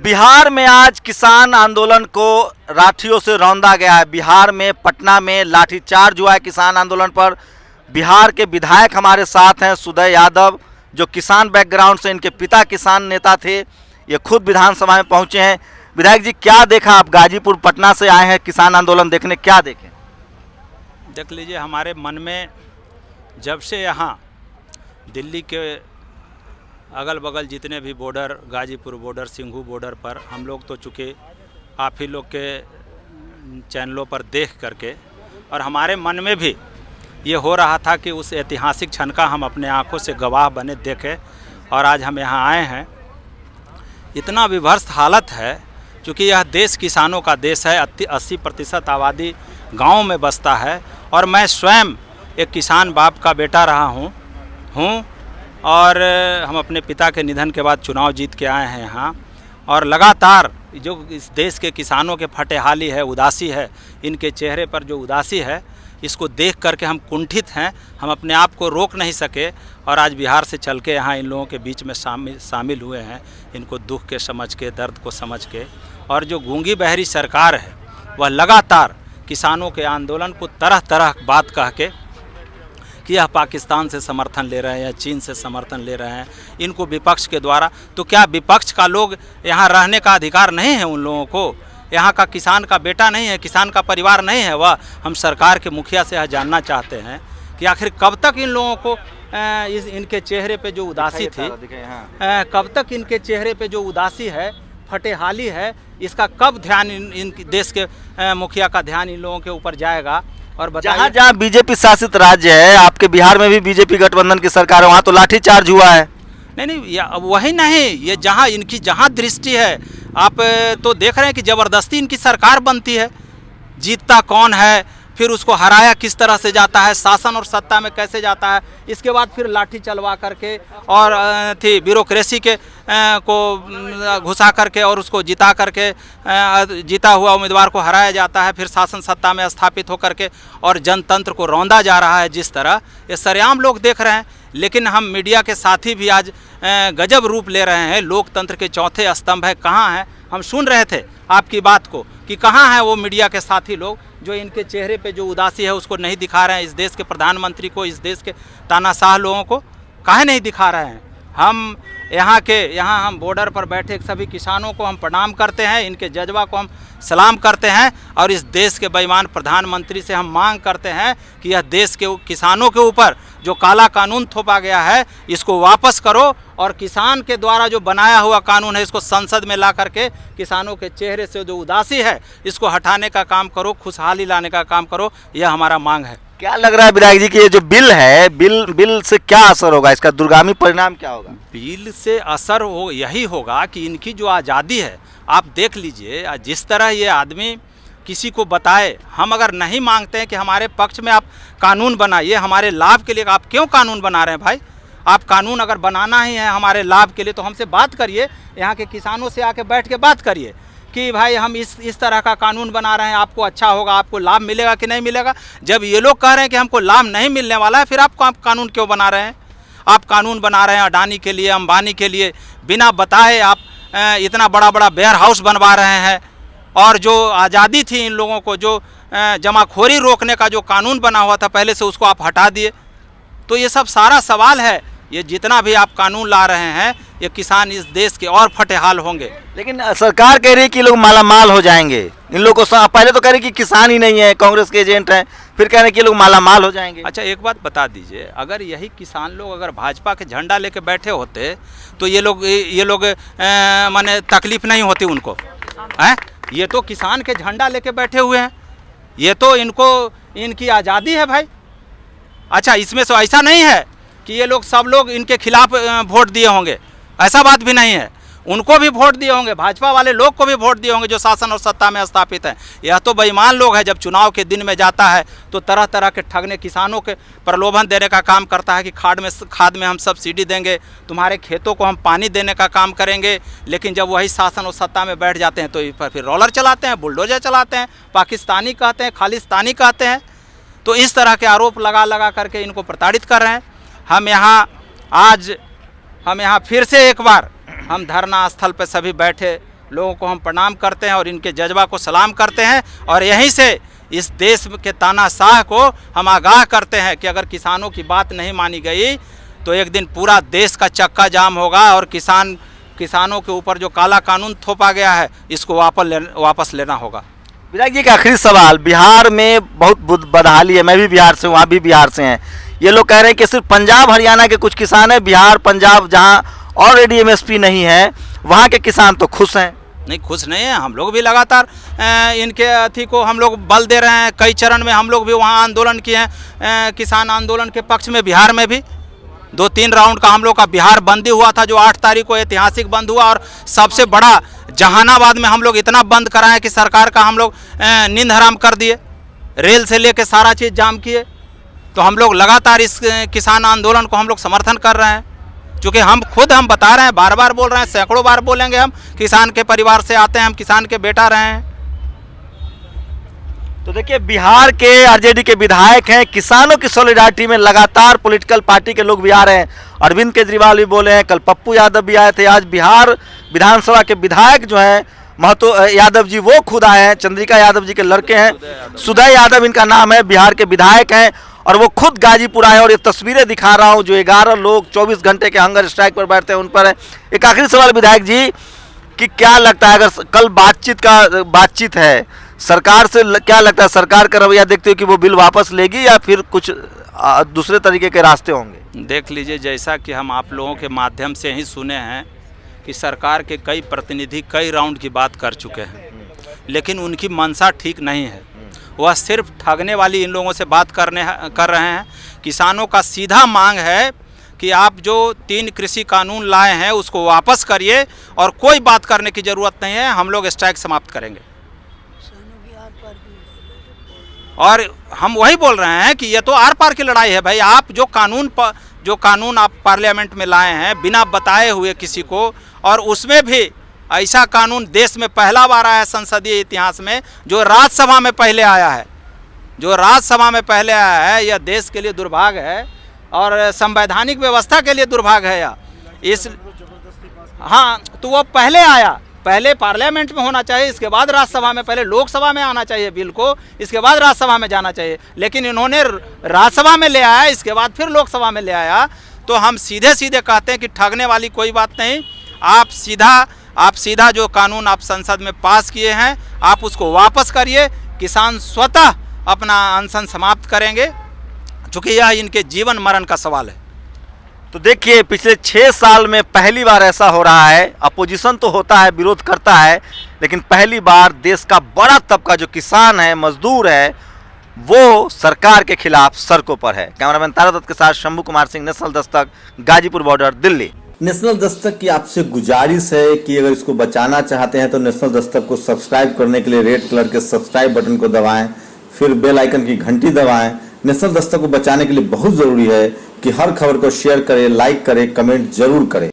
बिहार में आज किसान आंदोलन को लाठियों से रौंदा गया है। बिहार में पटना में लाठीचार्ज हुआ है किसान आंदोलन पर। बिहार के विधायक हमारे साथ हैं, सुदय यादव, जो किसान बैकग्राउंड से, इनके पिता किसान नेता थे, ये खुद विधानसभा में पहुंचे हैं। विधायक जी, क्या देखा आप? गाजीपुर पटना से आए हैं किसान आंदोलन देखने, क्या देखें? देख लीजिए, हमारे मन में जब से यहाँ दिल्ली के अगल बगल जितने भी border, Ghazipur border, Singhu border पर हम लोग तो चूँकि आप ही लोग के चैनलों पर देख करके, और हमारे मन में भी ये हो रहा था कि उस ऐतिहासिक क्षण का हम अपने आंखों से गवाह बने, देखें। और आज हम यहाँ आए हैं। इतना विभत्स हालत है, क्योंकि यह देश किसानों का देश है। 80% आबादी गाँव में बसता है, और मैं स्वयं एक किसान बाप का बेटा रहा हूँ। और हम अपने पिता के निधन के बाद चुनाव जीत के आए हैं यहाँ, और लगातार जो इस देश के किसानों के फटेहाली है, उदासी है, इनके चेहरे पर जो उदासी है, इसको देख करके हम कुंठित हैं। हम अपने आप को रोक नहीं सके, और आज बिहार से चल के यहाँ इन लोगों के बीच में शामिल हुए हैं, इनको दुख के समझ के, दर्द को समझ के। और जो गूंगी बहरी सरकार है, वह लगातार किसानों के आंदोलन को तरह तरह बात कह के कि यह पाकिस्तान से समर्थन ले रहे हैं, चीन से समर्थन ले रहे हैं, इनको विपक्ष के द्वारा। तो क्या विपक्ष का लोग यहाँ रहने का अधिकार नहीं है? उन लोगों को यहाँ का किसान का बेटा नहीं है, किसान का परिवार नहीं है वह? हम सरकार के मुखिया से यह जानना चाहते हैं कि आखिर कब तक इन लोगों को इनके चेहरे पे जो उदासी थी, कब तक इनके चेहरे पे जो उदासी है, फटेहाली है, इसका कब ध्यान इन देश के मुखिया का ध्यान इन लोगों के ऊपर जाएगा? और जहाँ जहाँ बीजेपी शासित राज्य है, आपके बिहार में भी बीजेपी गठबंधन की सरकार है, वहाँ तो लाठीचार्ज हुआ है। नहीं, वही नहीं, ये जहाँ इनकी जहाँ दृष्टि है, आप तो देख रहे हैं कि ज़बरदस्ती इनकी सरकार बनती है। जीतता कौन है, फिर उसको हराया किस तरह से जाता है, शासन और सत्ता में कैसे जाता है, इसके बाद फिर लाठी चलवा करके और ब्यूरोक्रेसी के को घुसा करके और उसको जिता करके, जीता हुआ उम्मीदवार को हराया जाता है, फिर शासन सत्ता में स्थापित होकर के और जनतंत्र को रौंदा जा रहा है। जिस तरह ये सरेआम लोग देख रहे हैं। लेकिन हम मीडिया के साथी भी आज गजब रूप ले रहे हैं। लोकतंत्र के चौथे स्तंभ है, कहाँ है? हम सुन रहे थे आपकी बात को कि कहाँ है वो मीडिया के साथी लोग जो इनके चेहरे पे जो उदासी है उसको नहीं दिखा रहे हैं। इस देश के प्रधानमंत्री को, इस देश के तानाशाह लोगों को काहे नहीं दिखा रहे हैं? हम यहाँ हम बॉर्डर पर बैठे सभी किसानों को हम प्रणाम करते हैं, इनके जज्बा को हम सलाम करते हैं, और इस देश के बेईमान प्रधानमंत्री से हम मांग करते हैं कि यह देश के किसानों के ऊपर जो काला कानून थोपा गया है, इसको वापस करो, और किसान के द्वारा जो बनाया हुआ कानून है, इसको संसद में ला करके किसानों के चेहरे से जो उदासी है, इसको हटाने का काम करो, खुशहाली लाने का काम करो। यह हमारा मांग है। क्या लग रहा है विधायक जी कि ये जो बिल है, बिल से क्या असर होगा? इसका दूरगामी परिणाम क्या होगा? बिल से असर यही होगा कि इनकी जो आज़ादी है, आप देख लीजिए, जिस तरह ये आदमी किसी को बताए, हम अगर नहीं मांगते हैं कि हमारे पक्ष में आप कानून बनाइए, हमारे लाभ के लिए, आप क्यों कानून बना रहे हैं भाई? आप कानून अगर बनाना ही है हमारे लाभ के लिए, तो हमसे बात करिए, यहाँ के किसानों से आके बैठ के बात करिए कि भाई हम इस तरह का कानून बना रहे हैं, आपको अच्छा होगा, आपको लाभ मिलेगा कि नहीं मिलेगा। जब ये लोग कह रहे हैं कि हमको लाभ नहीं मिलने वाला है, फिर आप कानून क्यों बना रहे हैं? आप कानून बना रहे हैं अडानी के लिए, अंबानी के लिए, बिना बताए आप इतना बड़ा बड़ा वेयर हाउस बनवा रहे हैं। और जो आज़ादी थी इन लोगों को, जो जमाखोरी रोकने का जो कानून बना हुआ था पहले से, उसको आप हटा दिए। तो ये सब सारा सवाल है। ये जितना भी आप कानून ला रहे हैं, ये किसान इस देश के और फटेहाल होंगे। लेकिन सरकार कह रही है कि लोग मालामाल हो जाएंगे। इन लोगों को पहले तो कह रही कि किसान ही नहीं है, कांग्रेस के एजेंट हैं, फिर कह रहे हैं कि लोग मालामाल हो जाएंगे। अच्छा, एक बात बता दीजिए, अगर यही किसान लोग अगर भाजपा के झंडा लेके बैठे होते तो ये लोग माने तकलीफ नहीं होती उनको, हैं? ये तो किसान के झंडा लेके बैठे हुए हैं, ये तो इनकी आज़ादी है भाई। अच्छा, इसमें से ऐसा नहीं है कि ये लोग सब लोग इनके खिलाफ वोट दिए होंगे, ऐसा बात भी नहीं है। उनको भी वोट दिए होंगे, भाजपा वाले लोग को भी वोट दिए होंगे जो शासन और सत्ता में स्थापित हैं। यह तो बेईमान लोग हैं। जब चुनाव के दिन में जाता है तो तरह तरह के ठगने, किसानों के प्रलोभन देने का काम करता है कि खाद में हम सब्सिडी देंगे, तुम्हारे खेतों को हम पानी देने का काम करेंगे। लेकिन जब वही शासन और सत्ता में बैठ जाते हैं तो इस पर फिर रोलर चलाते हैं, बुलडोजर चलाते हैं, पाकिस्तानी कहते हैं, खालिस्तानी कहते हैं। तो इस तरह के आरोप लगा करके इनको प्रताड़ित कर रहे हैं। हम यहाँ फिर से एक बार हम धरना स्थल पर सभी बैठे लोगों को हम प्रणाम करते हैं और इनके जज्बा को सलाम करते हैं। और यहीं से इस देश के तानाशाह को हम आगाह करते हैं कि अगर किसानों की बात नहीं मानी गई तो एक दिन पूरा देश का चक्का जाम होगा और किसानों के ऊपर जो काला कानून थोपा गया है इसको वापस लेना होगा। विधायक जी, एक आखिरी सवाल। बिहार में बहुत बदहाली है, मैं भी बिहार से हूँ, आप भी बिहार से हैं। ये लोग कह रहे हैं कि सिर्फ पंजाब हरियाणा के कुछ किसान हैं, बिहार पंजाब जहाँ ऑलरेडी एमएसपी नहीं है वहाँ के किसान तो खुश हैं। नहीं, खुश नहीं है। हम लोग भी लगातार इनके अथी को हम लोग बल दे रहे हैं। कई चरण में हम लोग भी वहाँ आंदोलन किए हैं, किसान आंदोलन के पक्ष में। बिहार में भी 2-3 राउंड का हम लोग का बिहार बंदी हुआ था, जो 8 तारीख को ऐतिहासिक बंद हुआ। और सबसे बड़ा जहानाबाद में हम लोग इतना बंद कराए कि सरकार का हम लोग नींद हराम कर दिए, रेल से लेके सारा चीज़ जाम किए। तो हम लोग लगातार इस किसान आंदोलन को हम लोग समर्थन कर रहे हैं, क्योंकि हम बता रहे हैं, बार बार बोल रहे हैं, सैकड़ों बार बोलेंगे। हम किसान के परिवार से आते हैं, हम किसान के बेटा रहे हैं। तो देखिए, बिहार के आरजेडी के विधायक हैं, किसानों की सॉलिडारिटी में लगातार पॉलिटिकल पार्टी के लोग भी आ रहे हैं। अरविंद केजरीवाल भी बोले हैं, कल पप्पू यादव भी आए थे, आज बिहार विधानसभा के विधायक जो हैं महतो यादव जी वो खुद आए हैं। चंद्रिका यादव जी के लड़के हैं, सुदय यादव इनका नाम है, बिहार के विधायक हैं और वो खुद गाजीपुर आए। और ये तस्वीरें दिखा रहा हूँ, जो 11 लोग 24 घंटे के हंगर स्ट्राइक पर बैठते हैं उन पर है। एक आखिरी सवाल विधायक जी, कि क्या लगता है, अगर कल बातचीत है सरकार से, क्या लगता है सरकार का रवैया देखते हो कि वो बिल वापस लेगी या फिर कुछ दूसरे तरीके के रास्ते होंगे? देख लीजिए, जैसा कि हम आप लोगों के माध्यम से ही सुने हैं कि सरकार के कई प्रतिनिधि कई राउंड की बात कर चुके हैं, लेकिन उनकी मंशा ठीक नहीं है। वह सिर्फ ठगने वाली इन लोगों से बात कर रहे हैं। किसानों का सीधा मांग है कि आप जो 3 कृषि कानून लाए हैं उसको वापस करिए और कोई बात करने की ज़रूरत नहीं है, हम लोग स्ट्राइक समाप्त करेंगे। और हम वही बोल रहे हैं कि ये तो आर पार की लड़ाई है भाई। आप जो कानून आप पार्लियामेंट में लाए हैं बिना बताए हुए किसी को, और उसमें भी ऐसा कानून देश में पहला बार आया है संसदीय इतिहास में, जो राज्यसभा में पहले आया है। यह देश के लिए दुर्भाग्य है और संवैधानिक व्यवस्था के लिए दुर्भाग्य है। हाँ, तो वो पहले पार्लियामेंट में होना चाहिए, इसके बाद राज्यसभा में, पहले लोकसभा में आना चाहिए बिल को, इसके बाद राज्यसभा में जाना चाहिए। लेकिन इन्होंने राज्यसभा में ले आया, इसके बाद फिर लोकसभा में ले आया। तो हम सीधे कहते हैं कि ठगने वाली कोई बात नहीं। आप सीधा जो कानून आप संसद में पास किए हैं आप उसको वापस करिए। किसान स्वतः अपना अनशन समाप्त करेंगे, क्योंकि यह इनके जीवन मरण का सवाल है। तो देखिए, पिछले 6 साल में पहली बार ऐसा हो रहा है। अपोजिशन तो होता है, विरोध करता है, लेकिन पहली बार देश का बड़ा तबका जो किसान है, मजदूर है, वो सरकार के खिलाफ सड़कों पर है। कैमरामैन तारा दत्त के साथ Shambhu Kumar Singh, national Dastak, Ghazipur border, Delhi. National Dastak की आपसे गुजारिश है कि अगर इसको बचाना चाहते हैं तो नेशनल दस्तक को सब्सक्राइब करने के लिए रेड कलर के सब्सक्राइब बटन को दबाएं, फिर बेल आइकन की घंटी दबाएं। नेशनल दस्तक को बचाने के लिए बहुत जरूरी है कि हर खबर को शेयर करें, लाइक करें, कमेंट जरूर करें।